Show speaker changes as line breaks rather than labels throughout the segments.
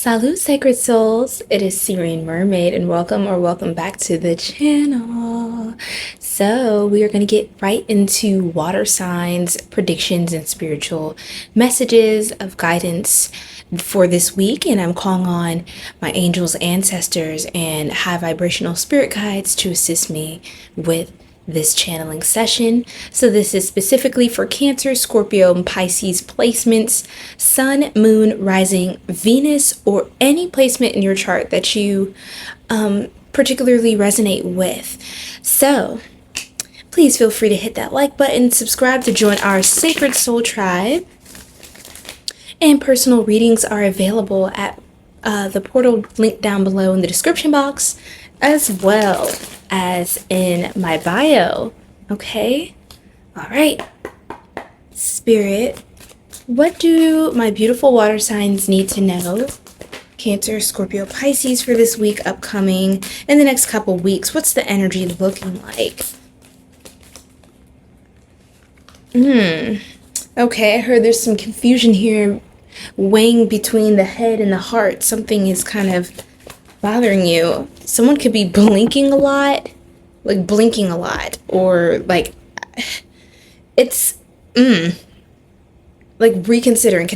Salut, sacred souls. It is Sirian Mermaid, and welcome back to the channel. So we are going to get right into water signs, predictions, and spiritual messages of guidance for this week. And I'm calling on my angels, ancestors, and high vibrational spirit guides to assist me with this channeling session. So this is specifically for Cancer, Scorpio, and Pisces placements, Sun, Moon, Rising, Venus, or any placement in your chart that you particularly resonate with. So please feel free to hit that like button, subscribe to join our Sacred Soul Tribe, and personal readings are available at the portal link down below in the description box, as well as in my bio. Okay, all right, Spirit, what do my beautiful water signs need to know? Cancer, Scorpio, Pisces for this week upcoming in the next couple weeks. What's the energy looking like? Okay, I heard there's some confusion here weighing between the head and the heart. Something is kind of bothering you. Someone could be blinking a lot, or like it's like reconsidering,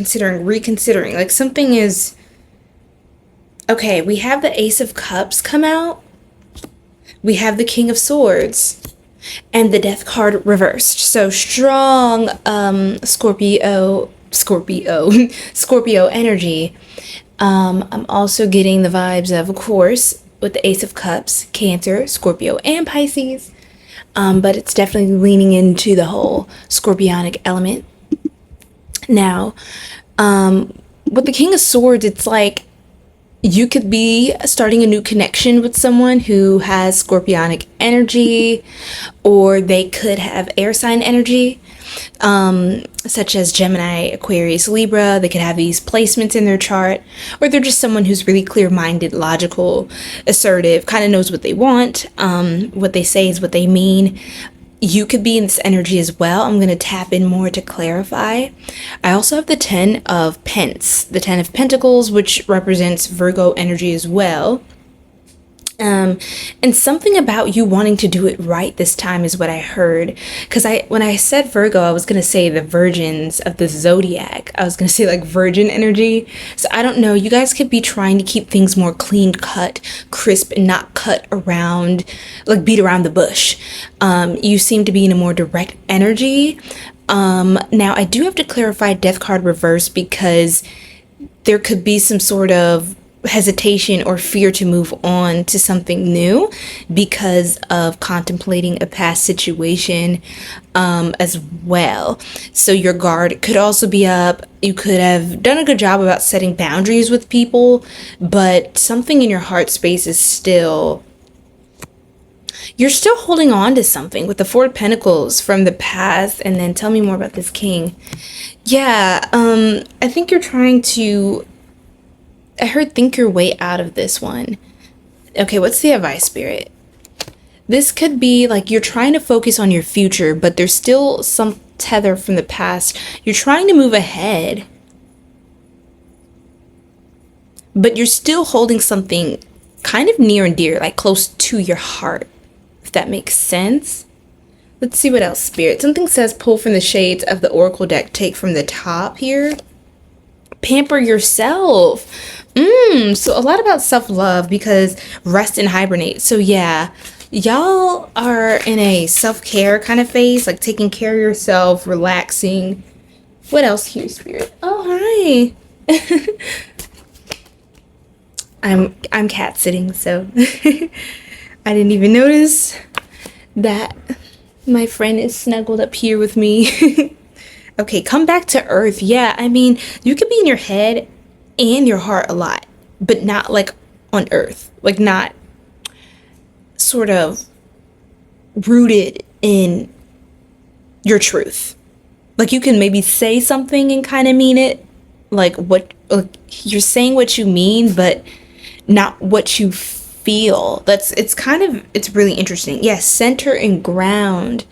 like something is okay. We have the Ace of Cups come out, we have the King of Swords, and the Death card reversed. So strong Scorpio energy. I'm also getting the vibes of course, with the Ace of Cups, Cancer, Scorpio, and Pisces. But it's definitely leaning into the whole scorpionic element. Now, with the King of Swords, it's like you could be starting a new connection with someone who has scorpionic energy, or they could have air sign energy, such as Gemini, Aquarius, Libra. They could have these placements in their chart, or they're just someone who's really clear-minded, logical, assertive, kind of knows what they want. What they say is what they mean. You could be in this energy as well. I'm going to tap in more to clarify. I also have the 10 of Pence, the 10 of Pentacles, which represents Virgo energy as well. And something about you wanting to do it right this time is what I heard. Because when I said Virgo, I was going to say the virgins of the zodiac. I was going to say like virgin energy. So I don't know. You guys could be trying to keep things more clean cut, crisp, and not cut around, like beat around the bush. You seem to be in a more direct energy. Now, I do have to clarify Death card reverse, because there could be some sort of hesitation or fear to move on to something new because of contemplating a past situation as well. So your guard could also be up. You could have done a good job about setting boundaries with people, but something in your heart space is still, you're still holding on to something with the Four of Pentacles from the past. And then tell me more about this King. Yeah, I think you're trying to, I heard think your way out of this one. Okay, what's the advice, Spirit? This could be like you're trying to focus on your future, but there's still some tether from the past. You're trying to move ahead, but you're still holding something kind of near and dear, like close to your heart, if that makes sense. Let's see what else, Spirit. Something says pull from the shades of the Oracle deck, take from the top here. Pamper yourself. So a lot about self-love, because rest and hibernate. So yeah, y'all are in a self-care kind of phase, like taking care of yourself, relaxing. What else here, Spirit? Oh, hi. I'm cat sitting, so I didn't even notice that my friend is snuggled up here with me. Okay, come back to earth. Yeah, I mean, you could be in your head and your heart a lot, but not like on earth, like not sort of rooted in your truth. Like you can maybe say something and kind of mean it, like you're saying what you mean, but not what you feel. It's really interesting. Yes, center and ground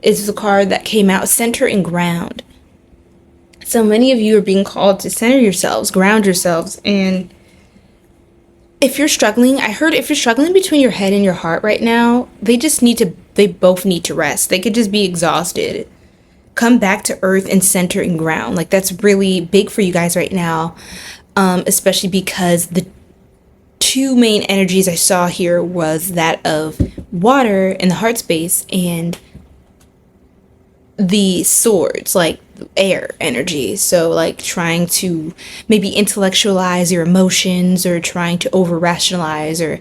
is the card that came out. Center and ground. So many of you are being called to center yourselves, ground yourselves, and if you're struggling, I heard if you're struggling between your head and your heart right now, they both need to rest. They could just be exhausted. Come back to earth and center and ground. Like, that's really big for you guys right now, especially because the two main energies I saw here was that of water in the heart space and the swords, like air energy. So like trying to maybe intellectualize your emotions, or trying to over rationalize, or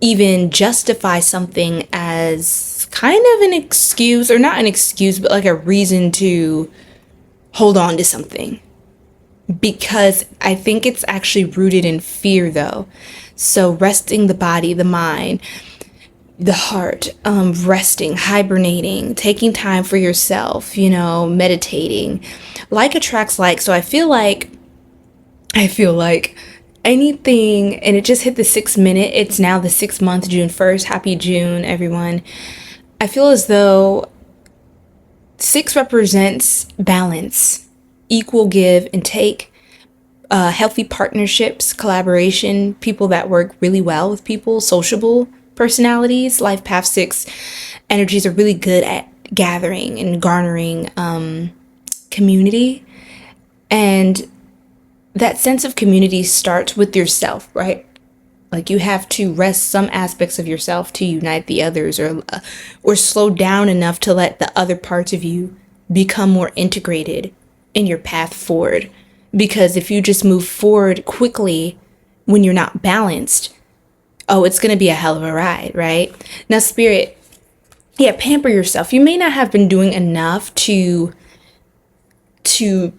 even justify something as kind of an excuse, or not an excuse, but like a reason to hold on to something. Because I think it's actually rooted in fear though. So resting the body, the mind, the heart, resting, hibernating, taking time for yourself, meditating. Like attracts like. So I feel like anything, and it just hit the 6 minute. It's now the 6th month, June 1st. Happy June, everyone. I feel as though 6 represents balance, equal give and take, healthy partnerships, collaboration, people that work really well with people, sociable personalities. Life path 6 energies are really good at gathering and garnering community. And that sense of community starts with yourself, right? Like, you have to rest some aspects of yourself to unite the others, or slow down enough to let the other parts of you become more integrated in your path forward. Because if you just move forward quickly when you're not balanced, it's going to be a hell of a ride, right? Now, Spirit, pamper yourself. You may not have been doing enough to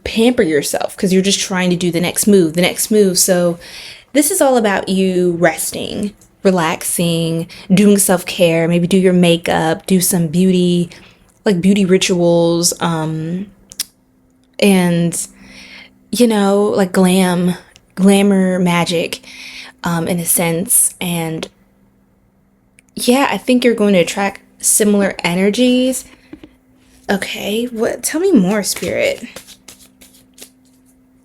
pamper yourself because you're just trying to do the next move. So this is all about you resting, relaxing, doing self-care, maybe do your makeup, do some beauty rituals, and like glamour magic, in a sense. And I think you're going to attract similar energies. Okay, tell me more, Spirit.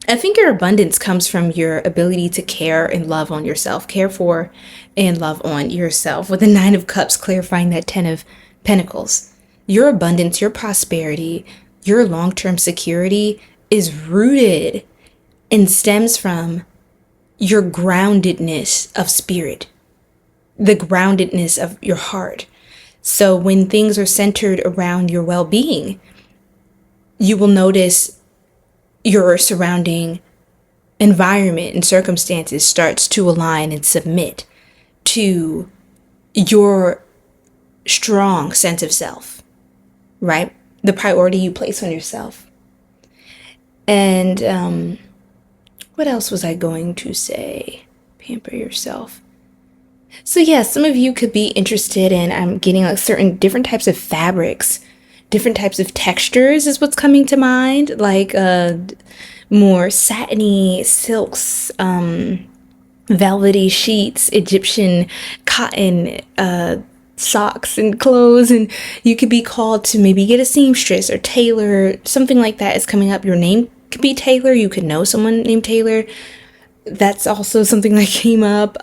I think your abundance comes from your ability to care and love on yourself, care for and love on yourself, with the 9 of Cups clarifying that 10 of Pentacles. Your abundance, your prosperity, your long-term security is rooted and stems from your groundedness of spirit, the groundedness of your heart. So when things are centered around your well-being, you will notice your surrounding environment and circumstances starts to align and submit to your strong sense of self, right? The priority you place on yourself. And what else was I going to say? Pamper yourself. So some of you could be interested in, I'm getting like certain different types of fabrics, different types of textures is what's coming to mind, like more satiny silks, velvety sheets, Egyptian cotton, socks and clothes. And you could be called to maybe get a seamstress or tailor, something like that is coming up. Your name could be Taylor. You could know someone named Taylor. That's also something that came up.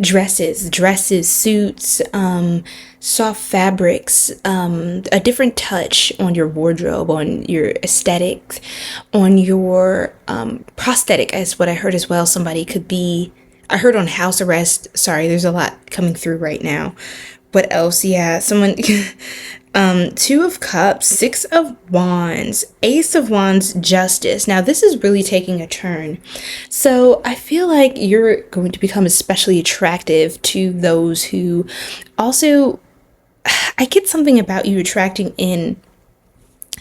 Dresses, suits, soft fabrics, a different touch on your wardrobe, on your aesthetics, on your prosthetic is what I heard as well. Somebody could be, I heard on house arrest. Sorry, there's a lot coming through right now. What else? Someone 2 of Cups, 6 of Wands, Ace of Wands, Justice. Now this is really taking a turn. So I feel like you're going to become especially attractive to those who also, I get something about you attracting in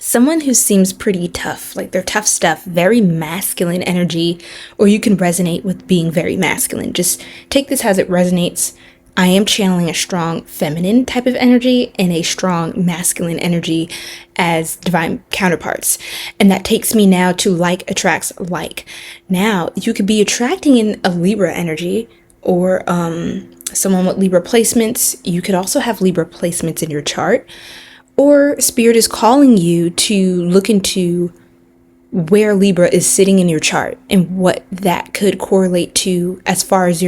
someone who seems pretty tough, like they're tough stuff, very masculine energy, or you can resonate with being very masculine. Just take this as it resonates. I am channeling a strong feminine type of energy and a strong masculine energy as divine counterparts. And that takes me now to like attracts like. Now, you could be attracting in a Libra energy, or someone with Libra placements. You could also have Libra placements in your chart. Or Spirit is calling you to look into where Libra is sitting in your chart and what that could correlate to as far as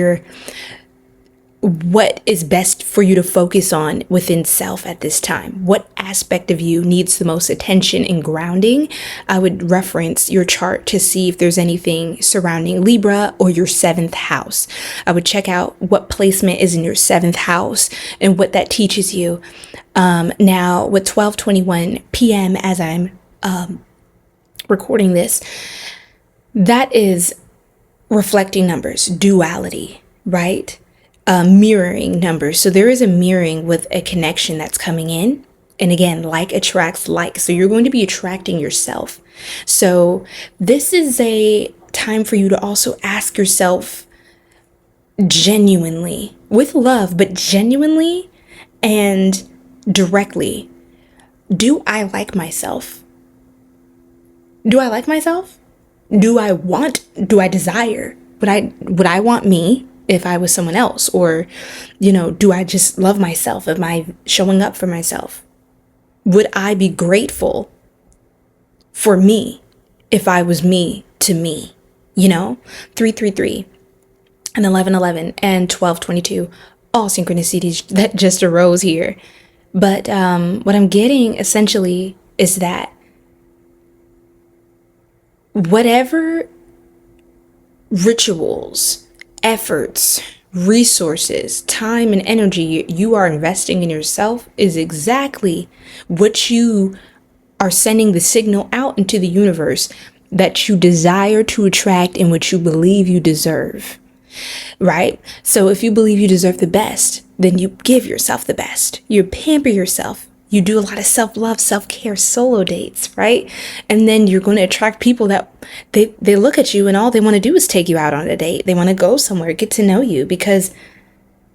what is best for you to focus on within self at this time. What aspect of you needs the most attention and grounding? I would reference your chart to see if there's anything surrounding Libra or your 7th house. I would check out what placement is in your 7th house and what that teaches you. Now with 12:21 p.m. as I'm recording this, that is reflecting numbers, duality, right? Mirroring numbers. So there is a mirroring with a connection that's coming in. And again, like attracts like. So you're going to be attracting yourself. So this is a time for you to also ask yourself genuinely, with love, but genuinely and directly, do I like myself? Do I like myself? Do I desire? Would I want me if I was someone else? Or, do I just love myself? Am I showing up for myself? Would I be grateful for me if I was me to me? 333 and 1111 and 1222, all synchronicities that just arose here. But what I'm getting essentially is that whatever rituals, efforts, resources, time, and energy you are investing in yourself is exactly what you are sending the signal out into the universe that you desire to attract and what you believe you deserve, right? So if you believe you deserve the best, then you give yourself the best. You pamper yourself. You do a lot of self-love, self-care, solo dates, right? And then you're going to attract people that they look at you and all they want to do is take you out on a date. They want to go somewhere, get to know you because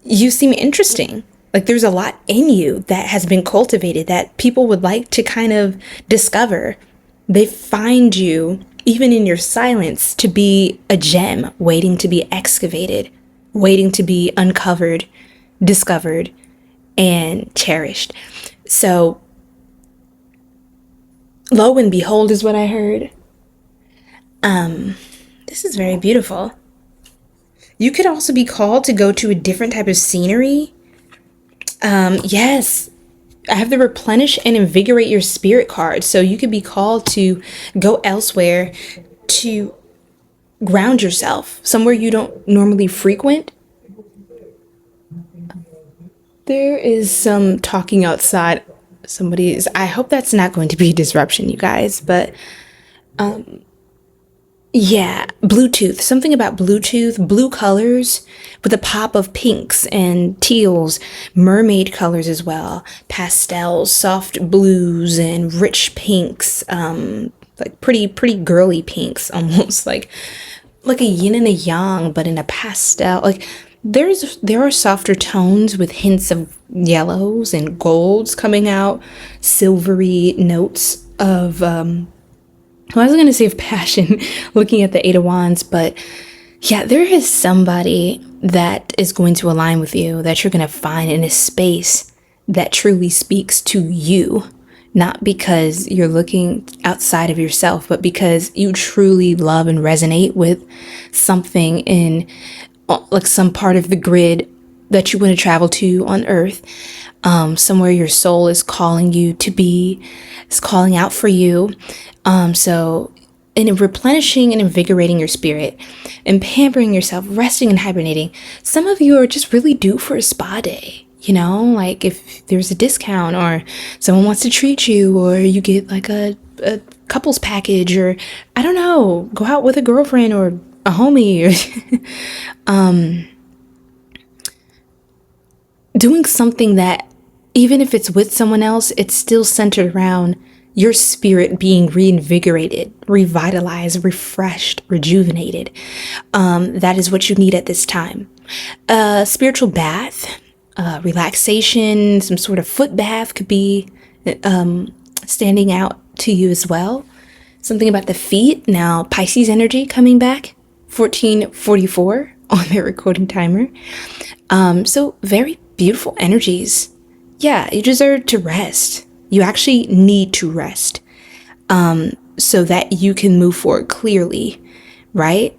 you seem interesting. Like there's a lot in you that has been cultivated that people would like to kind of discover. They find you, even in your silence, to be a gem waiting to be excavated, waiting to be uncovered, discovered, and cherished. So, lo and behold is what I heard. This is very beautiful. You could also be called to go to a different type of scenery. Yes, I have the replenish and invigorate your spirit card. So you could be called to go elsewhere to ground yourself, somewhere you don't normally frequent. There is some talking outside. I hope that's not going to be a disruption, you guys, but yeah, Bluetooth, something about Bluetooth, blue colors with a pop of pinks and teals, mermaid colors as well, pastels, soft blues and rich pinks, like pretty girly pinks, almost like a yin and a yang, but in a pastel. Like there are softer tones with hints of yellows and golds coming out, silvery notes of I was going to say of passion, looking at the 8 of Wands, but yeah, there is somebody that is going to align with you that you're going to find in a space that truly speaks to you, not because you're looking outside of yourself, but because you truly love and resonate with something in like some part of the grid that you want to travel to on Earth, somewhere your soul is calling you to be, is calling out for you. So in replenishing and invigorating your spirit and pampering yourself, resting and hibernating, some of you are just really due for a spa day. Like if there's a discount or someone wants to treat you, or you get like a couples package, or I don't know, go out with a girlfriend or a homie, or doing something that even if it's with someone else, it's still centered around your spirit being reinvigorated, revitalized, refreshed, rejuvenated. That is what you need at this time. Spiritual bath, relaxation, some sort of foot bath could be standing out to you as well. Something about the feet. Now, Pisces energy coming back, 1444 on their recording timer. So very beautiful energies. Yeah, you deserve to rest. You actually need to rest. so that you can move forward clearly, right?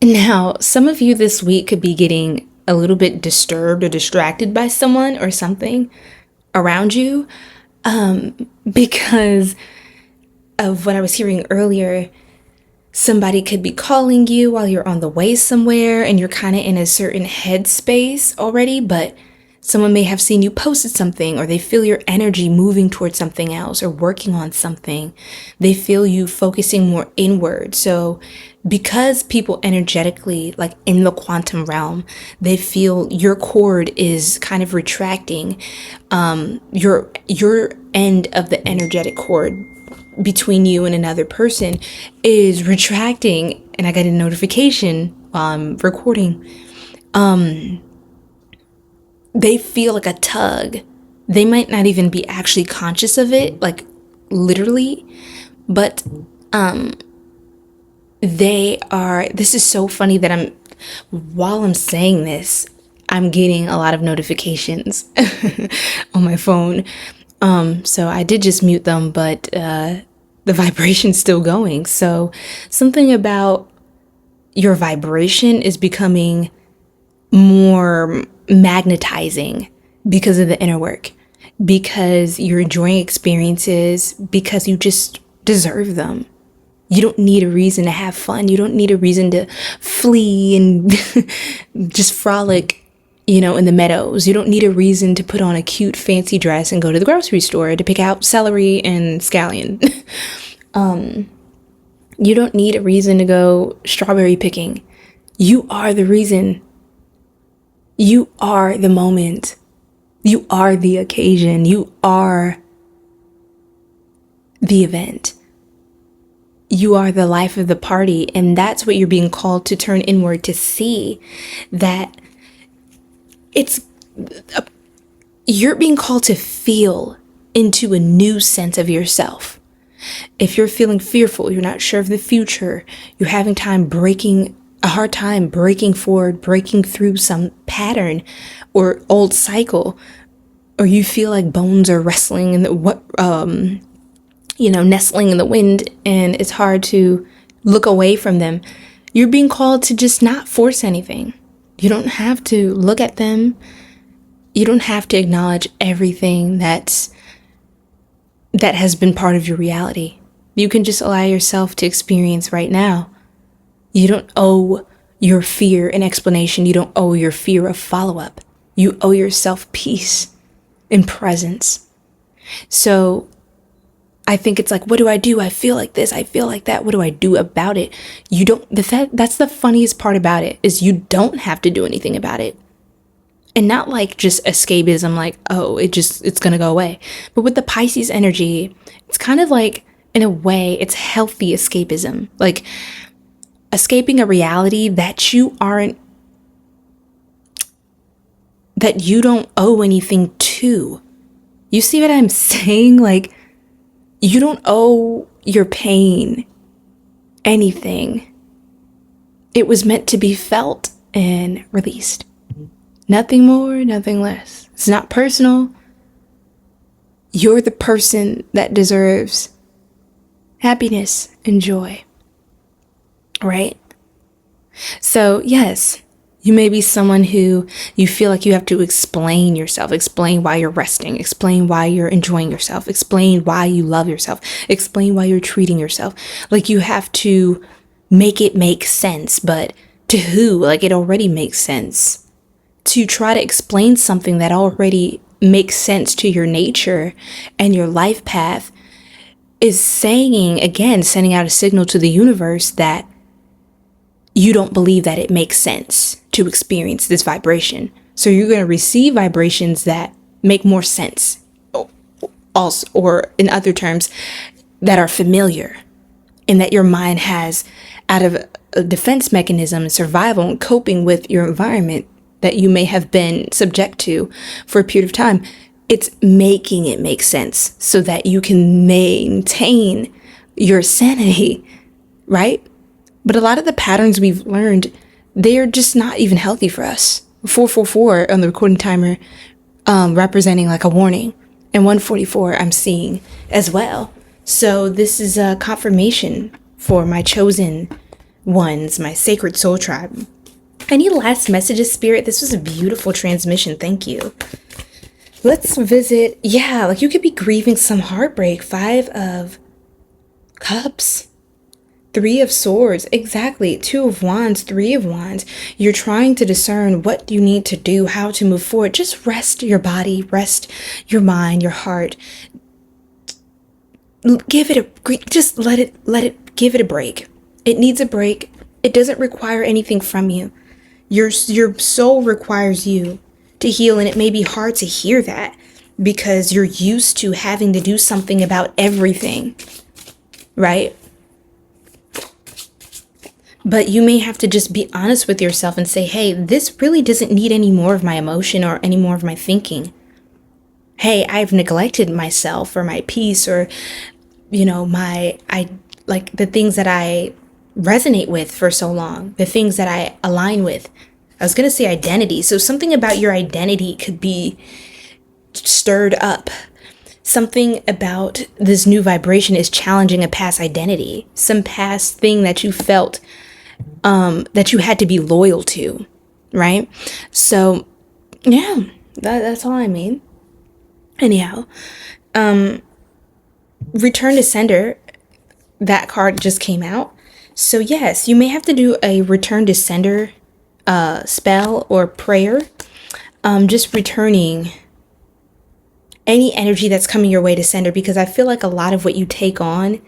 Now, some of you this week could be getting a little bit disturbed or distracted by someone or something around you, because of what I was hearing earlier. Somebody could be calling you while you're on the way somewhere and you're kind of in a certain headspace already, but someone may have seen you posted something, or they feel your energy moving towards something else or working on something. They feel you focusing more inward. So because people energetically, like in the quantum realm, they feel your cord is kind of retracting, your end of the energetic cord between you and another person is retracting, and I got a notification while I'm recording. They feel like a tug. They might not even be actually conscious of it, like literally, but they are. This is so funny that while I'm saying this, I'm getting a lot of notifications on my phone. So I did just mute them, but the vibration's still going. So something about your vibration is becoming more magnetizing because of the inner work, because you're enjoying experiences, because you just deserve them. You don't need a reason to have fun. You don't need a reason to flee and just frolic, in the meadows. You don't need a reason to put on a cute fancy dress and go to the grocery store to pick out celery and scallion. You don't need a reason to go strawberry picking. You are the reason. You are the moment. You are the occasion. You are the event. You are the life of the party. And that's what you're being called to turn inward, to see that you're being called to feel into a new sense of yourself. If you're feeling fearful, you're not sure of the future, you're having a hard time breaking forward, breaking through some pattern or old cycle, or you feel like bones are wrestling in nestling in the wind and it's hard to look away from them, you're being called to just not force anything. You don't have to look at them. You don't have to acknowledge everything that has been part of your reality. You can just allow yourself to experience right now. You don't owe your fear an explanation. You don't owe your fear a follow-up. You owe yourself peace and presence. So I think it's like, what do? I feel like this. I feel like that. What do I do about it? You don't. That's the funniest part about it, is you don't have to do anything about it. And not like just escapism, like, oh, it's going to go away. But with the Pisces energy, it's kind of like, in a way, it's healthy escapism. Like escaping a reality that you don't owe anything to. You see what I'm saying? Like, you don't owe your pain anything. It was meant to be felt and released. Nothing more, nothing less. It's not personal. You're the person that deserves happiness and joy, right? So yes, you may be someone who you feel like you have to explain yourself, explain why you're resting, explain why you're enjoying yourself, explain why you love yourself, explain why you're treating yourself. Like you have to make it make sense, but to who? Like it already makes sense. To try to explain something that already makes sense to your nature and your life path is sending out a signal to the universe that you don't believe that it makes sense to experience this vibration. So you're going to receive vibrations that make more sense, also, or in other terms, that are familiar, and that your mind has, out of a defense mechanism and survival and coping with your environment that you may have been subject to for a period of time. It's making it make sense so that you can maintain your sanity, right? But a lot of the patterns we've learned, they're just not even healthy for us. 444 on the recording timer, representing like a warning, and 144 I'm seeing as well. So this is a confirmation for my chosen ones, my sacred soul tribe. Any last messages, Spirit? This was a beautiful transmission. Thank you. Let's visit. Yeah, like you could be grieving some heartbreak. 5 of Cups. 3 of Swords. Exactly. 2 of Wands. 3 of Wands. You're trying to discern what you need to do, how to move forward. Just rest your body, rest your mind, your heart. Give it a, just let it, give it a break. It needs a break. It doesn't require anything from you. Your soul requires you to heal, and it may be hard to hear that because you're used to having to do something about everything, right? But you may have to just be honest with yourself and say, hey, this really doesn't need any more of my emotion or any more of my thinking. Hey, I've neglected myself or my peace or, you know, like the things that I resonate with for so long, the things that I align with. I was going to say identity. So something about your identity could be stirred up. Something about this new vibration is challenging a past identity, some past thing that you felt that you had to be loyal to, right? So yeah, that's all I mean. Anyhow, return to sender, that card just came out. So yes, you may have to do a return to sender spell or prayer, just returning any energy that's coming your way to sender, because I feel like a lot of what you take on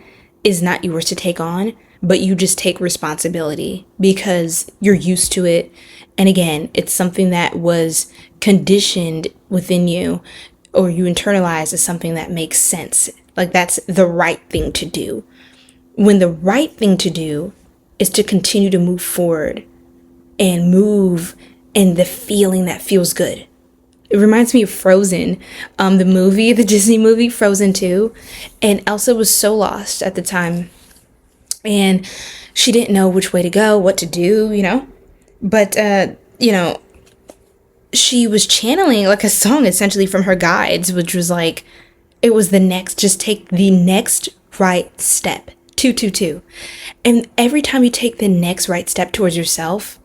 is not yours to take on, but you just take responsibility because you're used to it. And again, it's something that was conditioned within you, or you internalize as something that makes sense. Like that's the right thing to do. When the right thing to do is to continue to move forward and move in the feeling that feels good. It reminds me of Frozen, the movie, the Disney movie, Frozen 2. And Elsa was so lost at the time. And she didn't know which way to go, what to do, you know. But, you know, she was channeling like a song essentially from her guides, which was like, it was the next, just take the next right step. 222. And every time you take the next right step towards yourself,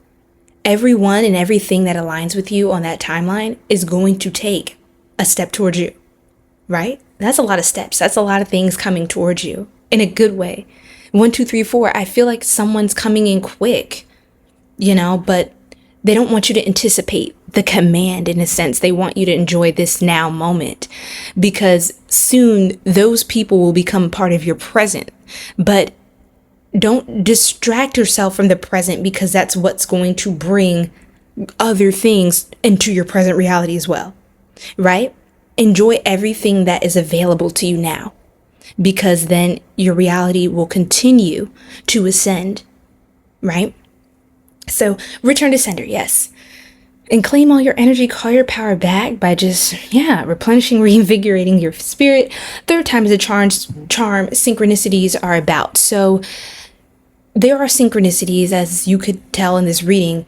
everyone and everything that aligns with you on that timeline is going to take a step towards you, right? That's a lot of steps. That's a lot of things coming towards you in a good way. 1, 2, 3, 4. I feel like someone's coming in quick, you know, but they don't want you to anticipate the command in a sense. They want you to enjoy this now moment because soon those people will become part of your present. But don't distract yourself from the present because that's what's going to bring other things into your present reality as well, right? Enjoy everything that is available to you now because then your reality will continue to ascend, right? So return to sender, yes. And claim all your energy, call your power back by just, replenishing, reinvigorating your spirit. 3rd time is a charm synchronicities are about. So there are synchronicities, as you could tell in this reading.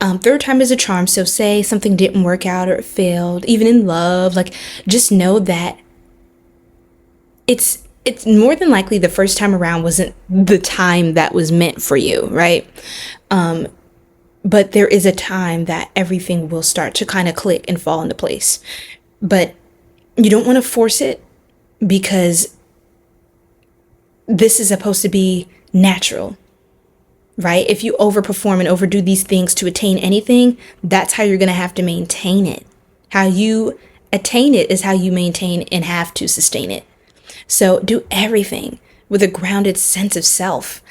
3rd time is a charm. So say something didn't work out or it failed, even in love, like just know that it's more than likely the first time around wasn't the time that was meant for you, right? But there is a time that everything will start to kind of click and fall into place. But you don't want to force it because this is supposed to be natural, right? If you overperform and overdo these things to attain anything, that's how you're going to have to maintain it. How you attain it is how you maintain and have to sustain it. So do everything with a grounded sense of self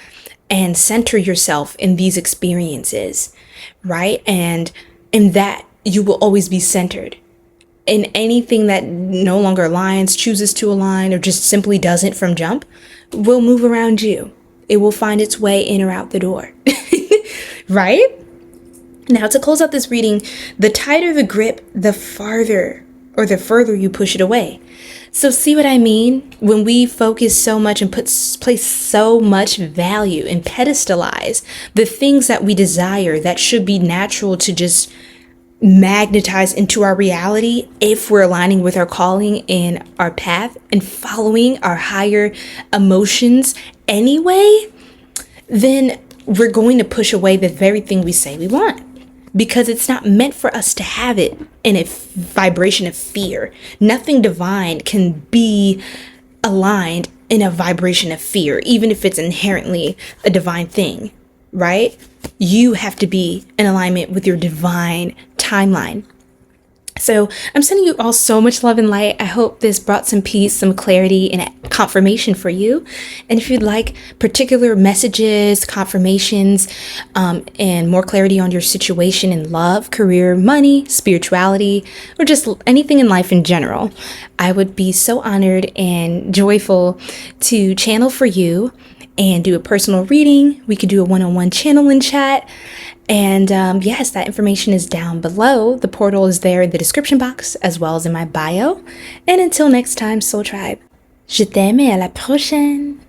and center yourself in these experiences, right? And in that, you will always be centered. And anything that no longer aligns, chooses to align, or just simply doesn't from jump will move around you. It will find its way in or out the door, right? Now, to close out this reading, the tighter the grip, the farther or the further you push it away. So see what I mean? When we focus so much and place so much value and pedestalize the things that we desire that should be natural to just magnetize into our reality if we're aligning with our calling and our path and following our higher emotions anyway, then we're going to push away the very thing we say we want, because it's not meant for us to have it in a vibration of fear. Nothing divine can be aligned in a vibration of fear, even if it's inherently a divine thing, right? You have to be in alignment with your divine timeline. So I'm sending you all so much love and light. I hope this brought some peace, some clarity, and confirmation for you. And if you'd like particular messages, confirmations, and more clarity on your situation in love, career, money, spirituality, or just anything in life in general, I would be so honored and joyful to channel for you and do a personal reading. We could do a one-on-one channel and chat. And yes, that information is down below. The portal is there in the description box as well as in my bio. And until next time, Soul Tribe, je t'aime et à la prochaine.